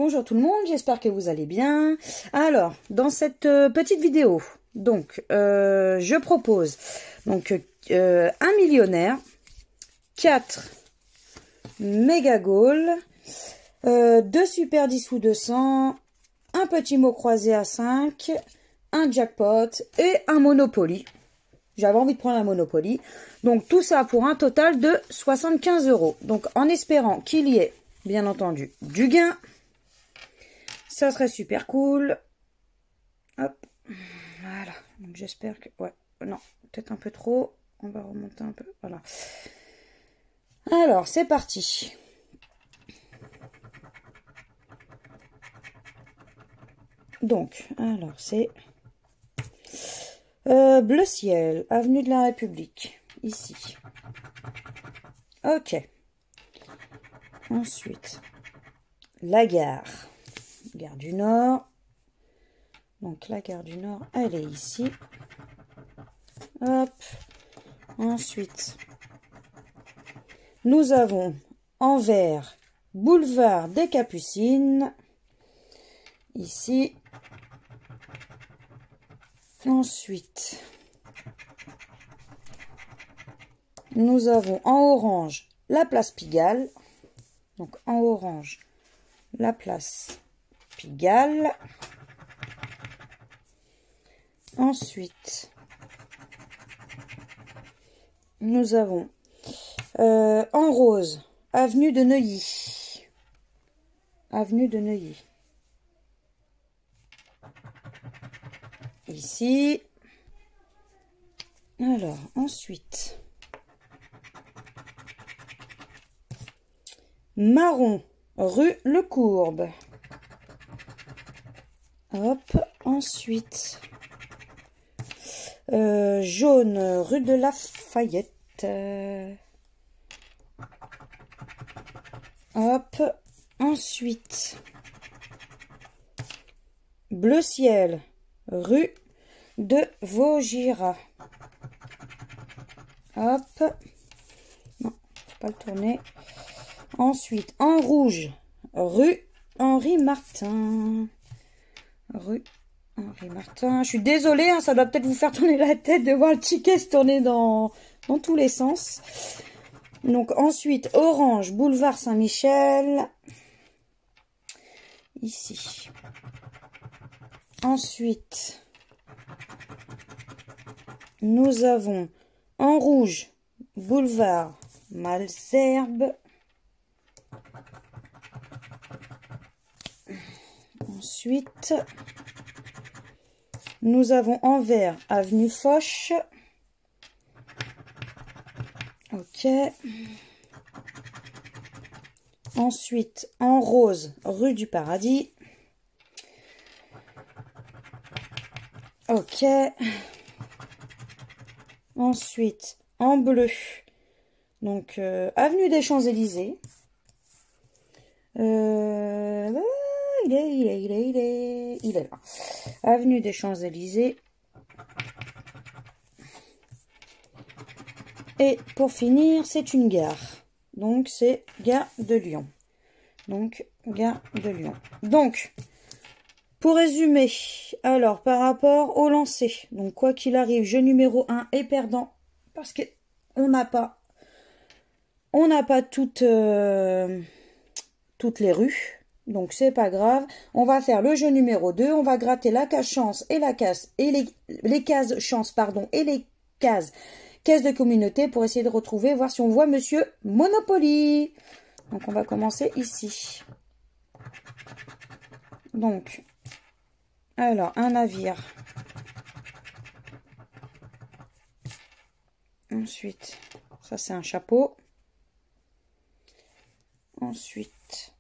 Bonjour tout le monde, j'espère que vous allez bien. Alors, dans cette petite vidéo, donc, je propose donc un millionnaire, 4 méga gaules, 2 super 10 ou 200, un petit mot croisé à 5, un jackpot et un Monopoly. J'avais envie de prendre un Monopoly. Donc, tout ça pour un total de 75 €. Donc, en espérant qu'il y ait, bien entendu, du gain. Ça serait super cool. Hop. Voilà. Donc, j'espère que... Ouais. Non, peut-être un peu trop. On va remonter un peu. Voilà. Alors, c'est parti. Donc, alors, c'est... Bleu ciel, avenue de la République, ici. Ok. Ensuite, la gare. Gare du Nord. Donc, la gare du Nord, elle est ici. Hop. Ensuite, nous avons Anvers, boulevard des Capucines. Ici. Ensuite, nous avons en orange la place Pigalle. Donc en orange, la place Pigalle. Ensuite, nous avons en rose, avenue de Neuilly. Avenue de Neuilly. Ici. Alors, ensuite, marron, rue Le Courbe. Hop, ensuite, jaune, rue de Lafayette. Hop, ensuite, bleu ciel, rue de Vaugirard. Hop. Non, faut pas le tourner. Ensuite, en rouge, rue Henri Martin. Rue Henri Martin. Je suis désolée, hein, ça doit peut-être vous faire tourner la tête de voir le ticket se tourner dans tous les sens. Donc, ensuite, orange, boulevard Saint-Michel. Ici. Ensuite, nous avons en rouge, boulevard Malesherbes. Ensuite, nous avons en vert, avenue Foch. Ok. Ensuite, en rose, rue du Paradis. Ok. Ensuite, en bleu, donc avenue des Champs-Élysées. Il est là. Avenue des Champs-Élysées. Et pour finir, c'est une gare. Donc, c'est gare de Lyon. Donc, gare de Lyon. Donc, pour résumer, alors, par rapport au lancer, donc, quoi qu'il arrive, jeu numéro 1 est perdant, parce que on n'a pas toutes les rues, donc c'est pas grave. On va faire le jeu numéro 2, on va gratter la case chance et la case, et les cases chance, pardon, et les cases caisse de communauté pour essayer de retrouver, voir si on voit Monsieur Monopoly. Donc, on va commencer ici. Donc, alors, un navire. Ensuite, ça c'est un chapeau. Ensuite,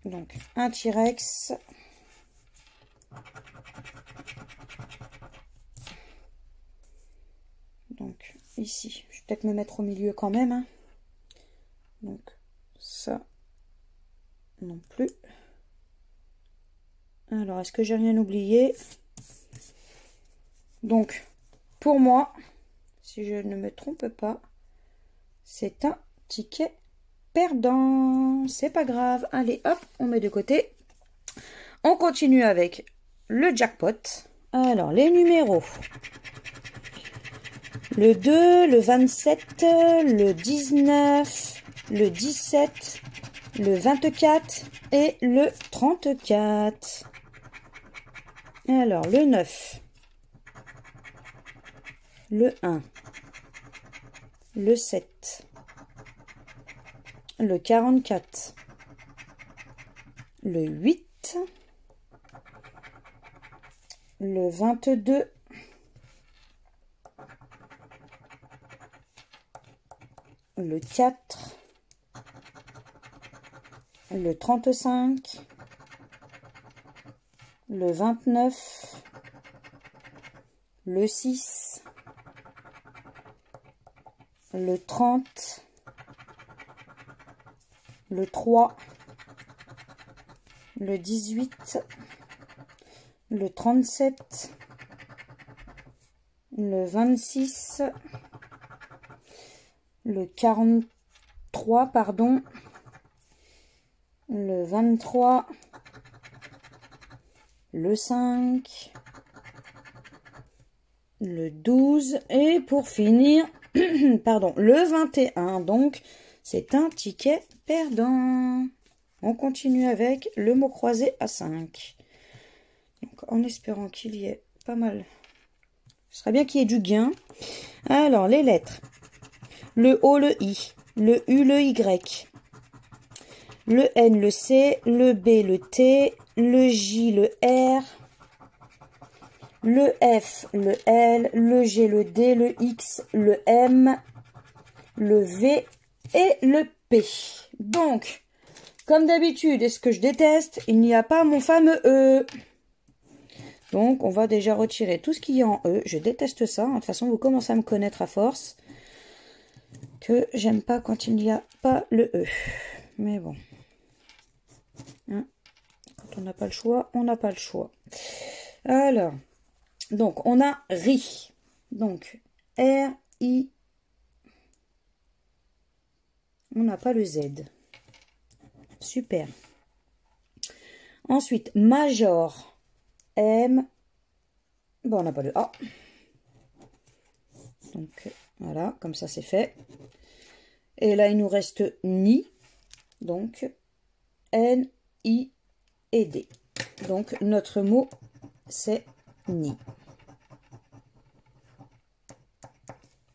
donc, un T-Rex. Donc, ici, je vais peut-être me mettre au milieu quand même. Hein. Donc, ça, non plus. Alors, est-ce que j'ai rien oublié? Donc, pour moi, si je ne me trompe pas, c'est un ticket perdant. C'est pas grave. Allez, hop, on met de côté. On continue avec le jackpot. Alors, les numéros. Le 2, le 27, le 19, le 17, le 24 et le 34. Alors, le 9, le 1, le 7, le 44, le 8, le 22, le 4, le 35, le 29, le 6, le 30, le 3, le 18, le 37, le 26, le 43, pardon, le 23, le 5, le 12 et pour finir, pardon, le 21. Donc, c'est un ticket perdant. On continue avec le mot croisé à 5. Donc, en espérant qu'il y ait pas mal. Ce serait bien qu'il y ait du gain. Alors, les lettres. Le O, le I, le U, le Y, le N, le C, le B, le T, le J, le R, le F, le L, le G, le D, le X, le M, le V et le P. Donc, comme d'habitude, et ce que je déteste, il n'y a pas mon fameux E. Donc, on va déjà retirer tout ce qu'il y a en E. Je déteste ça. De toute façon, vous commencez à me connaître à force. Que j'aime pas quand il n'y a pas le E. Mais bon. Hein, quand on n'a pas le choix, on n'a pas le choix. Alors, donc, on a RI. Donc, R-I. On n'a pas le Z. Super. Ensuite, Major. M. Bon, on n'a pas le A. Donc, voilà, comme ça, c'est fait. Et là, il nous reste Ni. Donc, N, I et D. Donc, notre mot, c'est Ni.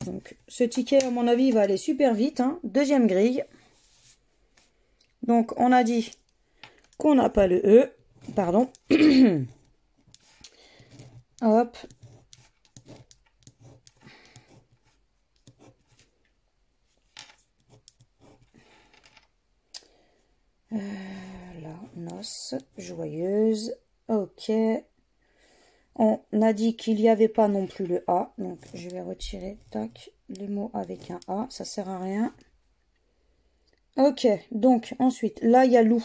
Donc, ce ticket, à mon avis, va aller super vite. Hein. Deuxième grille. Donc, on a dit qu'on n'a pas le E. Pardon. Hop. Là, noce, joyeuse. Ok. On a dit qu'il n'y avait pas non plus le A. Donc, je vais retirer, tac, les mots avec un A. Ça sert à rien. Ok. Donc, ensuite, là, il y a loup.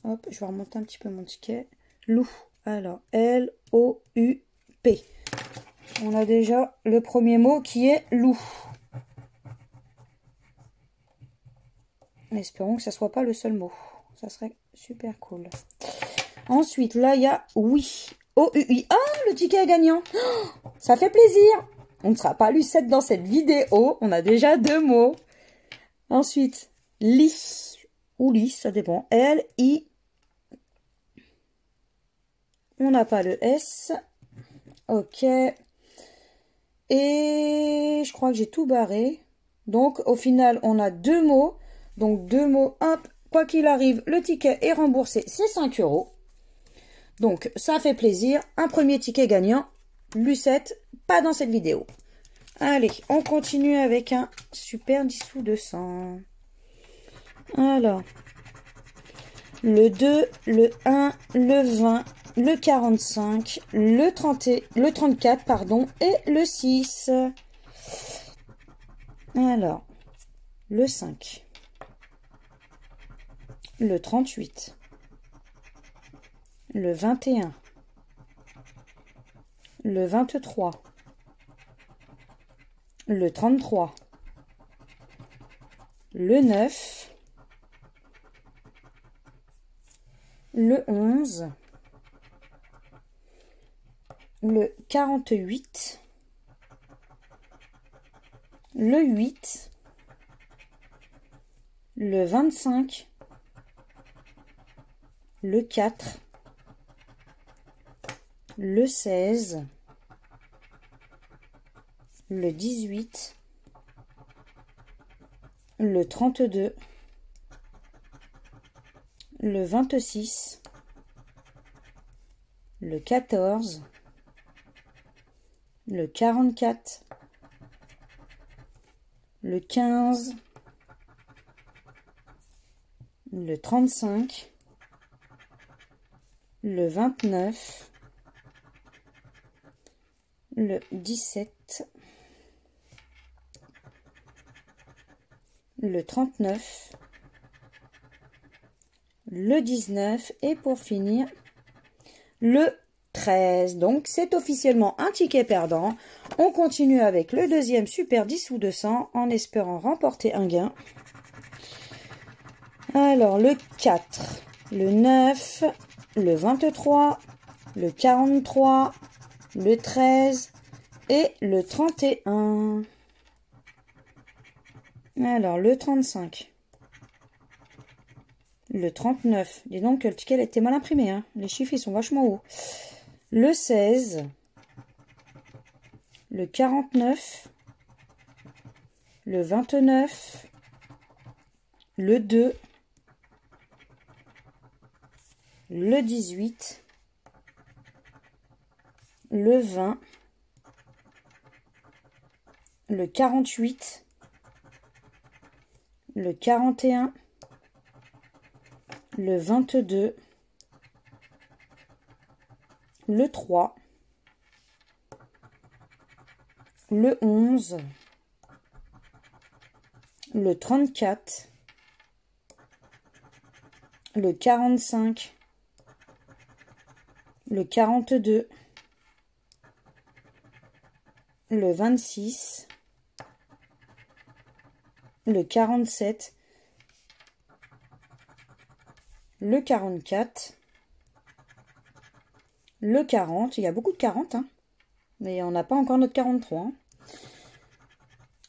Hop, je vais remonter un petit peu mon ticket. Loup. Alors, L-O-U-P. On a déjà le premier mot qui est loup. Espérons que ça soit pas le seul mot. Ça serait super cool. Ensuite, là, il y a oui. O-U-I. Ah, le ticket est gagnant. Oh, ça fait plaisir. On ne sera pas Lucette dans cette vidéo. On a déjà deux mots. Ensuite, lit. Ou lit, ça dépend. L-I. On n'a pas le S. Ok. Et je crois que j'ai tout barré. Donc, au final, on a deux mots. Donc, deux mots, hop, quoi qu'il arrive, le ticket est remboursé, c'est 5 €. Donc, ça fait plaisir. Un premier ticket gagnant. Lucette, pas dans cette vidéo. Allez, on continue avec un super 10 sous 200. Alors, le 2, le 1, le 20, le 45, le 30, le 34, pardon, et le 6. Alors, le 5. Le 38, le 21, le 23, le 33, le 9, le 11, le 48, le 8, le 25, le 4, le 16, le 18, le 32, le 26, le 14, le 44, le 15, le 35, le 29, le 17, le 39, le 19 et pour finir le 13. Donc c'est officiellement un ticket perdant. On continue avec le deuxième super 10 ou 200 en espérant remporter un gain. Alors le 4, le 9, le 23, le 43, le 13 et le 31. Alors le 35, le 39, dis donc que le ticket a été mal imprimé, hein. Les chiffres ils sont vachement hauts. Le 16, le 49, le 29, le 2, le 18, le 20, le 48, le 41, le 22, le 3, le 11, le 34, le 45, le 42, le 26, le 47, le 44, le 40, il y a beaucoup de 40, hein, mais on n'a pas encore notre 43, hein.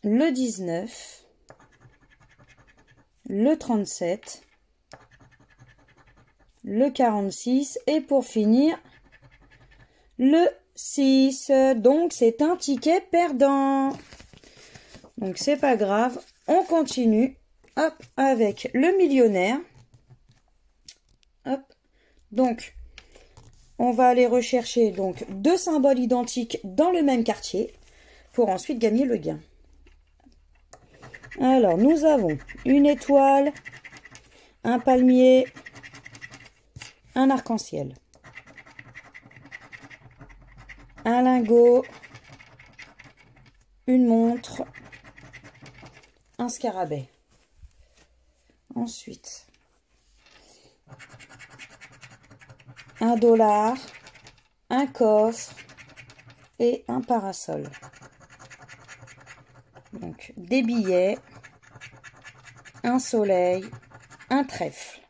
Le 19, le 37, le 46 et pour finir, le 6. Donc c'est un ticket perdant. Donc c'est pas grave, on continue. Hop, avec le millionnaire. Hop, donc on va aller rechercher donc deux symboles identiques dans le même quartier pour ensuite gagner le gain. Alors nous avons une étoile, un palmier, un arc-en-ciel, un lingot, une montre, un scarabée. Ensuite, un dollar, un coffre et un parasol. Donc des billets, un soleil, un trèfle.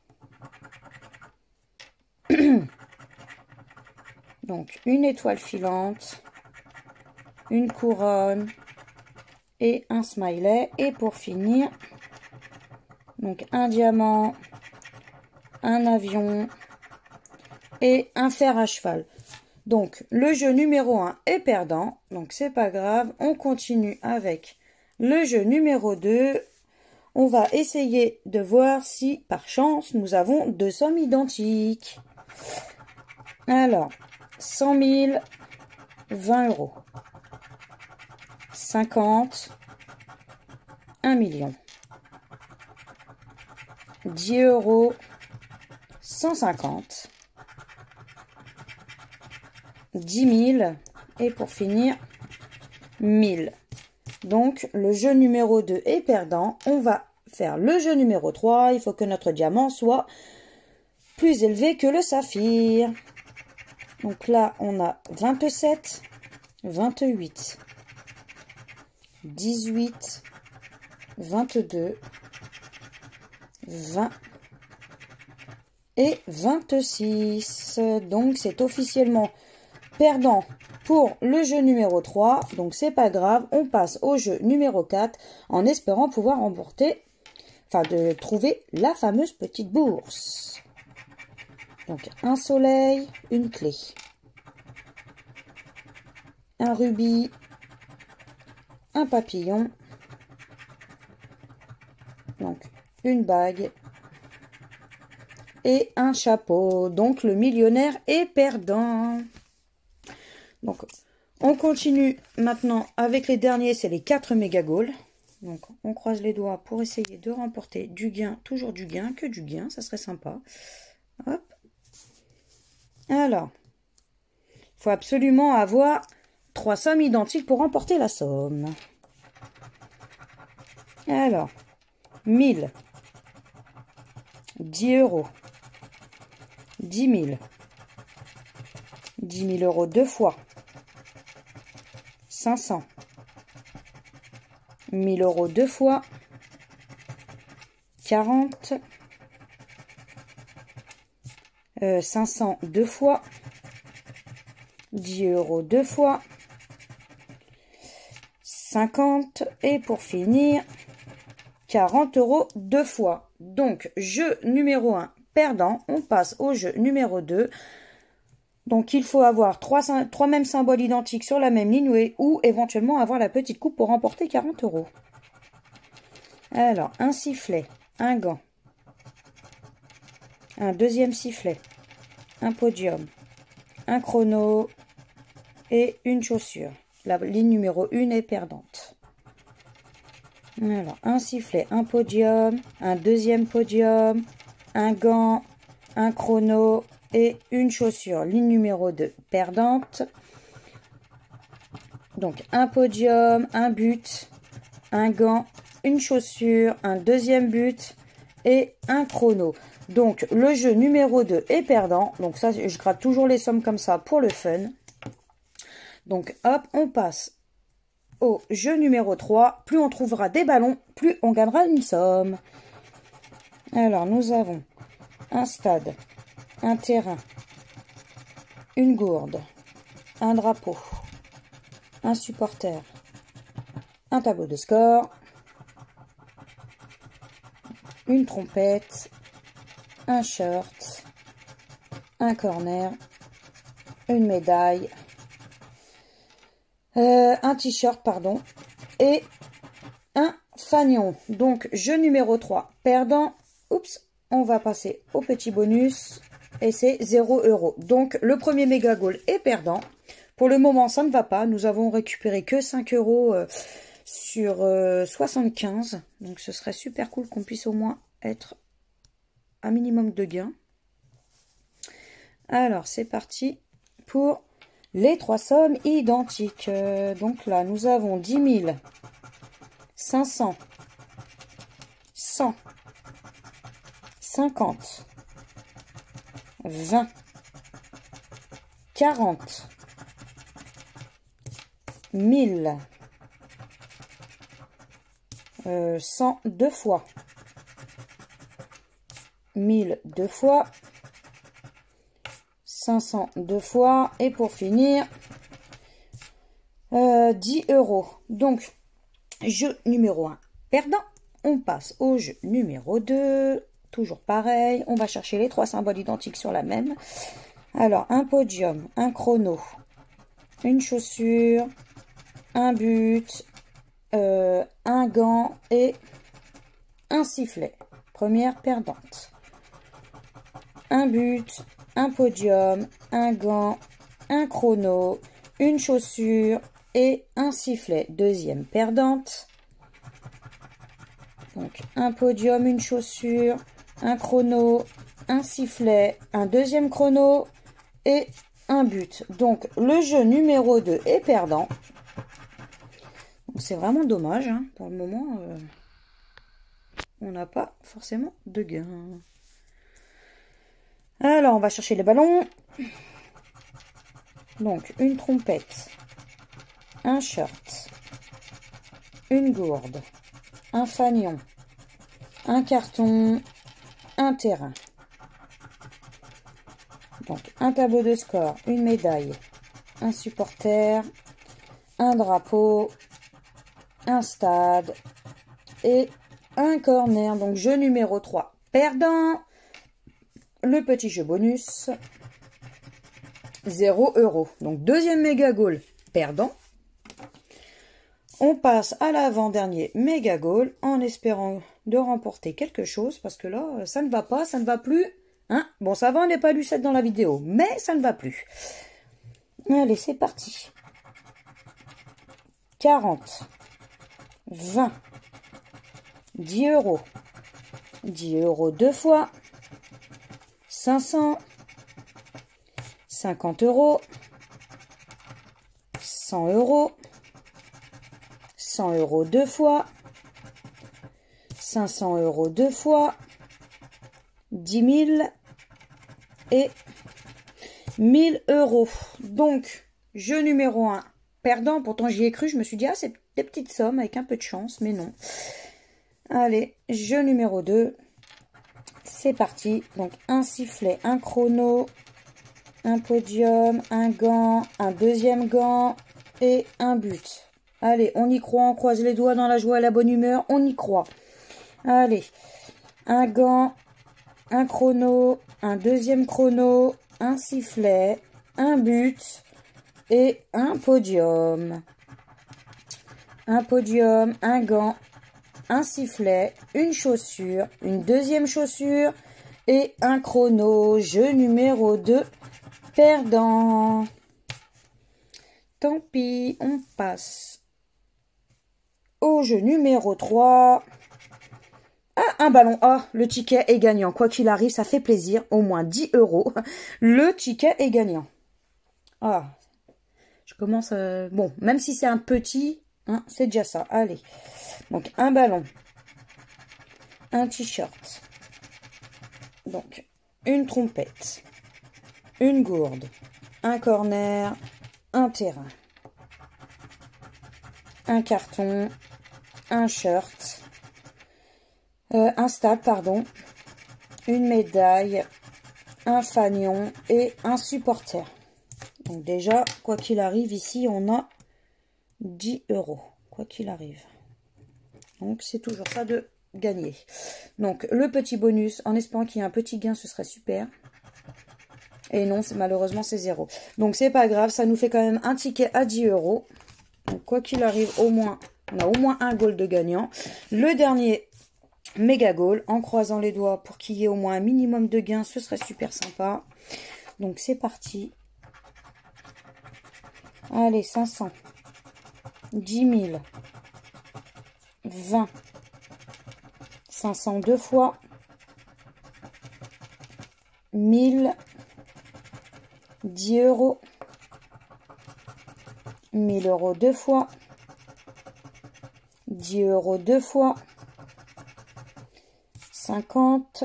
Donc une étoile filante, une couronne et un smiley. Et pour finir, donc un diamant, un avion et un fer à cheval. Donc le jeu numéro 1 est perdant, donc c'est pas grave. On continue avec le jeu numéro 2. On va essayer de voir si par chance nous avons deux sommes identiques. Alors 100 000, 20 euros, 50, 1 million, 10 euros, 150, 10 000 et pour finir 1000. Donc le jeu numéro 2 est perdant. On va faire le jeu numéro 3. Il faut que notre diamant soit plus élevé que le saphir. Donc là on a 27, 28, 18, 22, 20 et 26. Donc, c'est officiellement perdant pour le jeu numéro 3. Donc, c'est pas grave. On passe au jeu numéro 4 en espérant pouvoir remporter, enfin, de trouver la fameuse petite bourse. Donc, un soleil, une clé, un rubis, un papillon, donc une bague et un chapeau. Donc, le millionnaire est perdant. Donc, on continue maintenant avec les derniers, c'est les 4 méga goals. Donc, on croise les doigts pour essayer de remporter du gain, toujours du gain, que du gain, ça serait sympa. Hop. Alors, il faut absolument avoir 3 sommes identiques pour remporter la somme. Alors, 1000, 10 euros, 10 000, 10 000 euros deux fois, 500, 1000 euros deux fois, 40, 500 deux fois, 10 euros deux fois, 50 et pour finir 40 euros deux fois. Donc jeu numéro 1 perdant, on passe au jeu numéro 2. Donc il faut avoir trois mêmes symboles identiques sur la même ligne ou éventuellement avoir la petite coupe pour remporter 40 euros. Alors un sifflet, un gant, un deuxième sifflet, un podium, un chrono et une chaussure. La ligne numéro 1 est perdante. Alors, un sifflet, un podium, un deuxième podium, un gant, un chrono et une chaussure. Ligne numéro 2 perdante. Donc, un podium, un but, un gant, une chaussure, un deuxième but et un chrono. Donc, le jeu numéro 2 est perdant. Donc, ça, je gratte toujours les sommes comme ça pour le fun. Donc, hop, on passe au jeu numéro 3. Plus on trouvera des ballons, plus on gagnera une somme. Alors, nous avons un stade, un terrain, une gourde, un drapeau, un supporter, un tableau de score, une trompette, un shirt, un corner, une médaille, un t-shirt, pardon, et un fanion. Donc, jeu numéro 3, perdant. Oups, on va passer au petit bonus, et c'est 0 euros. Donc, le premier méga goal est perdant. Pour le moment, ça ne va pas. Nous avons récupéré que 5 euros sur 75. Donc, ce serait super cool qu'on puisse au moins être un minimum de gain. Alors, c'est parti pour les 3 sommes identiques. Donc là, nous avons 10 000, 500, 100, 50, 20, 40, 1000, 100 deux fois, 1000 deux fois, 500 deux fois et pour finir 10 euros. Donc jeu numéro 1 perdant. On passe au jeu numéro 2. Toujours pareil, on va chercher les 3 symboles identiques sur la même. Alors un podium, un chrono, une chaussure, un but, un gant et un sifflet. Première perdante. Un but, un podium, un gant, un chrono, une chaussure et un sifflet. Deuxième perdante. Donc un podium, une chaussure, un chrono, un sifflet, un deuxième chrono et un but. Donc le jeu numéro 2 est perdant. C'est vraiment dommage, hein. Pour le moment, on n'a pas forcément de gain. Alors, on va chercher les ballons. Donc, une trompette, un shirt, une gourde, un fanion, un carton, un terrain. Donc, un tableau de score, une médaille, un supporter, un drapeau, un stade et un corner. Donc, jeu numéro 3, perdant. Le petit jeu bonus, 0 €. Donc, deuxième méga goal, perdant. On passe à l'avant-dernier méga goal en espérant de remporter quelque chose. Parce que là, ça ne va pas, ça ne va plus. Hein, bon, ça va, on n'est pas lu 7 dans la vidéo, mais ça ne va plus. Allez, c'est parti. 40, 20, 10 €, 10 € deux fois, 500, 50 €, 100 €, 100 € deux fois, 500 € deux fois, 10 000 et 1000 €. Donc, jeu numéro 1, perdant. Pourtant, j'y ai cru. Je me suis dit, ah, c'est des petites sommes avec un peu de chance, mais non. Allez, jeu numéro 2. C'est parti. Donc, un sifflet, un chrono, un podium, un gant, un deuxième gant et un but. Allez, on y croit. On croise les doigts dans la joie et la bonne humeur. On y croit. Allez, un gant, un chrono, un deuxième chrono, un sifflet, un but et un podium. Un podium, un gant, un sifflet, une chaussure, une deuxième chaussure et un chrono. Jeu numéro 2, perdant. Tant pis, on passe au jeu numéro 3. Ah, un ballon. Ah, le ticket est gagnant. Quoi qu'il arrive, ça fait plaisir. Au moins 10 €. Le ticket est gagnant. Ah, je commence... Bon, même si c'est un petit, hein, c'est déjà ça. Allez. Donc, un ballon. Un t-shirt. Donc, une trompette. Une gourde. Un corner. Un terrain. Un carton. Un shirt. Un stade, pardon, une médaille, un fanion et un supporter. Donc déjà, quoi qu'il arrive, ici, on a 10 €, quoi qu'il arrive. Donc, c'est toujours ça de gagner. Donc, le petit bonus, en espérant qu'il y ait un petit gain, ce serait super. Et non, malheureusement, c'est 0. Donc, c'est pas grave, ça nous fait quand même un ticket à 10 €. Donc, quoi qu'il arrive, au moins, on a au moins un goal de gagnant. Le dernier méga goal, en croisant les doigts pour qu'il y ait au moins un minimum de gains, ce serait super sympa. Donc c'est parti. Allez, 500, 10 000, 20, 500 deux fois, 1000, 10 €, 1000 € deux fois, 10 € deux fois, 50,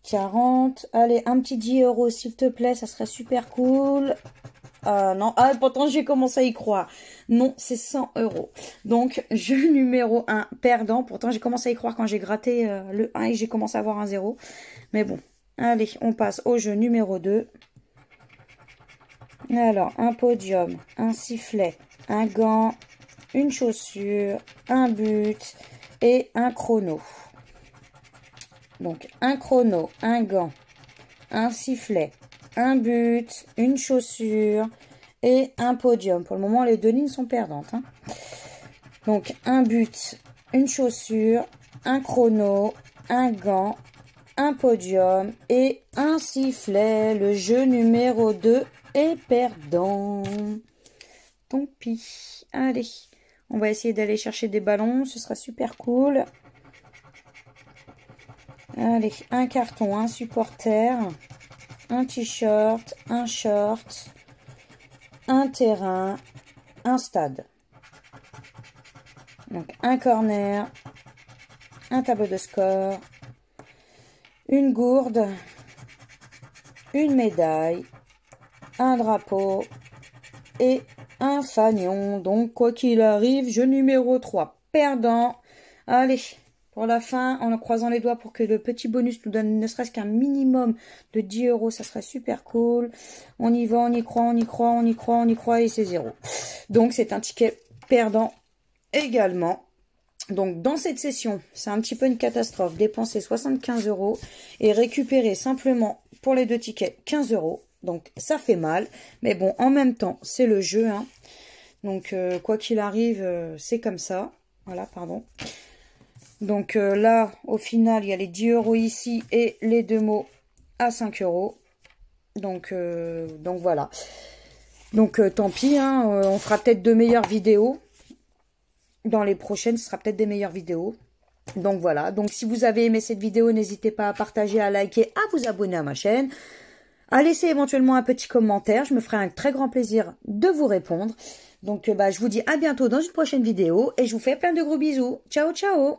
40, allez, un petit 10 € s'il te plaît, ça serait super cool. Non, ah, pourtant j'ai commencé à y croire. Non, c'est 100 €. Donc, jeu numéro 1, perdant. Pourtant, j'ai commencé à y croire quand j'ai gratté le 1 et j'ai commencé à avoir un 0. Mais bon, allez, on passe au jeu numéro 2. Alors, un podium, un sifflet, un gant, une chaussure, un but et un chrono. Donc, un chrono, un gant, un sifflet, un but, une chaussure et un podium. Pour le moment, les deux lignes sont perdantes. Hein. Donc, un but, une chaussure, un chrono, un gant, un podium et un sifflet. Le jeu numéro 2 est perdant. Tant pis. Allez, on va essayer d'aller chercher des ballons. Ce sera super cool. Allez, un carton, un supporter, un t-shirt, un short, un terrain, un stade. Donc, un corner, un tableau de score, une gourde, une médaille, un drapeau et un fanion. Donc, quoi qu'il arrive, jeu numéro 3, perdant. Allez, pour la fin, en croisant les doigts pour que le petit bonus nous donne ne serait-ce qu'un minimum de 10 €. Ça serait super cool. On y va, on y croit, on y croit, on y croit, on y croit et c'est 0. Donc, c'est un ticket perdant également. Donc, dans cette session, c'est un petit peu une catastrophe. Dépenser 75 € et récupérer simplement pour les 2 tickets 15 €. Donc, ça fait mal. Mais bon, en même temps, c'est le jeu, hein. Donc, quoi qu'il arrive, c'est comme ça. Voilà, pardon. Donc, là, au final, il y a les 10 € ici et les 2 mots à 5 €. Donc voilà. Donc, tant pis, hein, on fera peut-être de meilleures vidéos. Dans les prochaines, ce sera peut-être des meilleures vidéos. Donc, voilà. Donc, si vous avez aimé cette vidéo, n'hésitez pas à partager, à liker, à vous abonner à ma chaîne. À laisser éventuellement un petit commentaire. Je me ferai un très grand plaisir de vous répondre. Donc, je vous dis à bientôt dans une prochaine vidéo. Et je vous fais plein de gros bisous. Ciao, ciao!